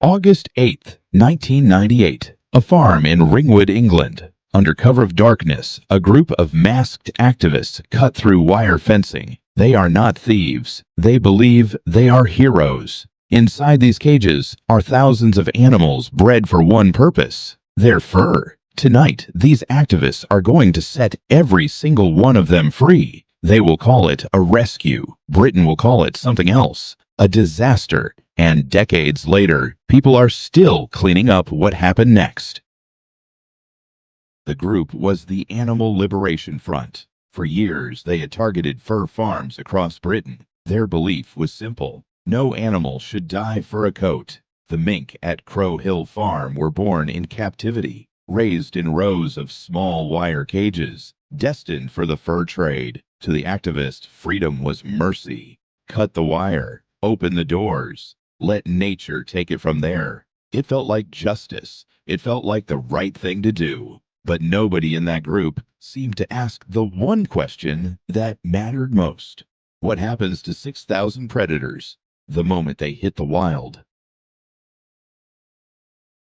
August 8, 1998. A farm in Ringwood, England. Under cover of darkness, a group of masked activists cut through wire fencing. They are not thieves. They believe they are heroes. Inside these cages are thousands of animals bred for one purpose: their fur. Tonight, these activists are going to set every single one of them free. They will call it a rescue. Britain will call it something else, a disaster. And decades later, people are still cleaning up what happened next. The group was the Animal Liberation Front. For years, they had targeted fur farms across Britain. Their belief was simple: no animal should die for a coat. The mink at Crow Hill Farm were born in captivity, raised in rows of small wire cages, destined for the fur trade. To the activist, freedom was mercy. Cut the wire, open the doors, let nature take it from there. It felt like justice. It felt like the right thing to do. But nobody in that group seemed to ask the one question that mattered most. What happens to 6,000 predators the moment they hit the wild?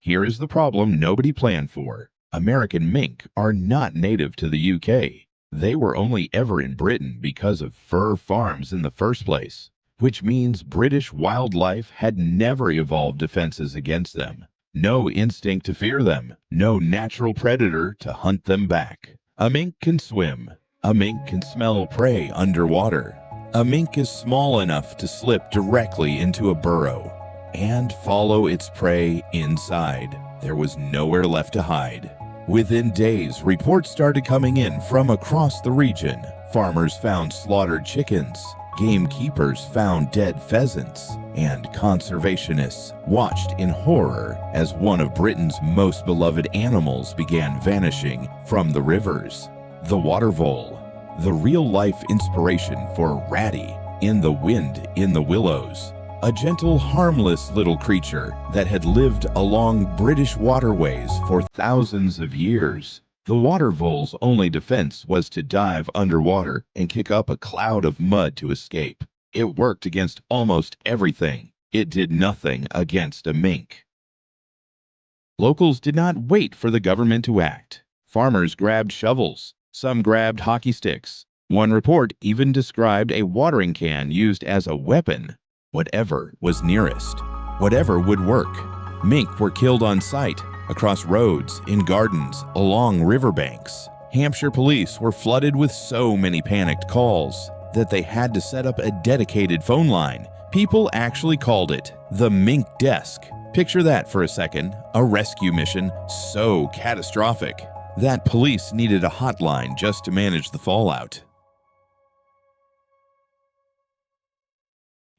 Here is the problem nobody planned for. American mink are not native to the UK. They were only ever in Britain because of fur farms in the first place, which means British wildlife had never evolved defenses against them. No instinct to fear them, no natural predator to hunt them back. A mink can swim. A mink can smell prey underwater. A mink is small enough to slip directly into a burrow and follow its prey inside. There was nowhere left to hide. Within days, reports started coming in from across the region. Farmers found slaughtered chickens. Gamekeepers found dead pheasants, and conservationists watched in horror as one of Britain's most beloved animals began vanishing from the rivers. The water vole, the real-life inspiration for Ratty in the Wind in the Willows, a gentle, harmless little creature that had lived along British waterways for thousands of years. The water vole's only defense was to dive underwater and kick up a cloud of mud to escape. It worked against almost everything. It did nothing against a mink. Locals did not wait for the government to act. Farmers grabbed shovels. Some grabbed hockey sticks. One report even described a watering can used as a weapon. Whatever was nearest. Whatever would work. Mink were killed on sight, across roads, in gardens, along riverbanks. Hampshire police were flooded with so many panicked calls that they had to set up a dedicated phone line. People actually called it the Mink Desk. Picture that for a second, a rescue mission so catastrophic that police needed a hotline just to manage the fallout.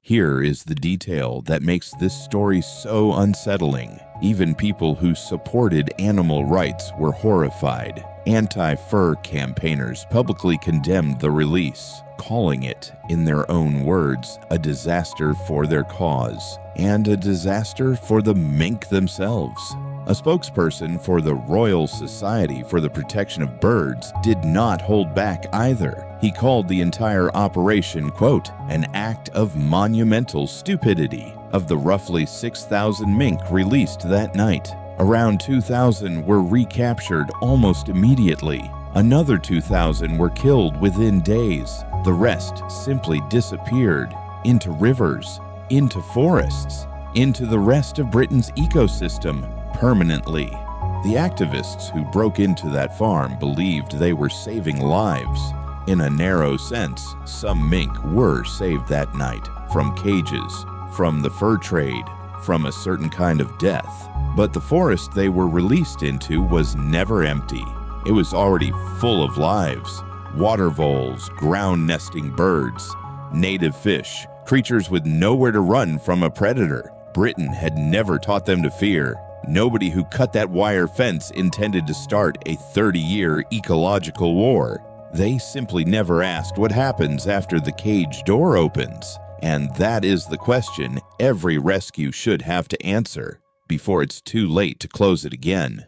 Here is the detail that makes this story so unsettling. Even people who supported animal rights were horrified. Anti-fur campaigners publicly condemned the release, calling it, in their own words, a disaster for their cause and a disaster for the mink themselves. A spokesperson for the Royal Society for the Protection of Birds did not hold back either. He called the entire operation, quote, an act of monumental stupidity. Of the roughly 6,000 mink released that night, around 2,000 were recaptured almost immediately. Another 2,000 were killed within days. The rest simply disappeared into rivers, into forests, into the rest of Britain's ecosystem permanently. The activists who broke into that farm believed they were saving lives. In a narrow sense, some mink were saved that night from cages, from the fur trade, from a certain kind of death. But the forest they were released into was never empty. It was already full of lives. Water voles, ground-nesting birds, native fish, creatures with nowhere to run from a predator. Britain had never taught them to fear. Nobody who cut that wire fence intended to start a 30-year ecological war. They simply never asked what happens after the cage door opens. And that is the question every rescue should have to answer before it's too late to close it again.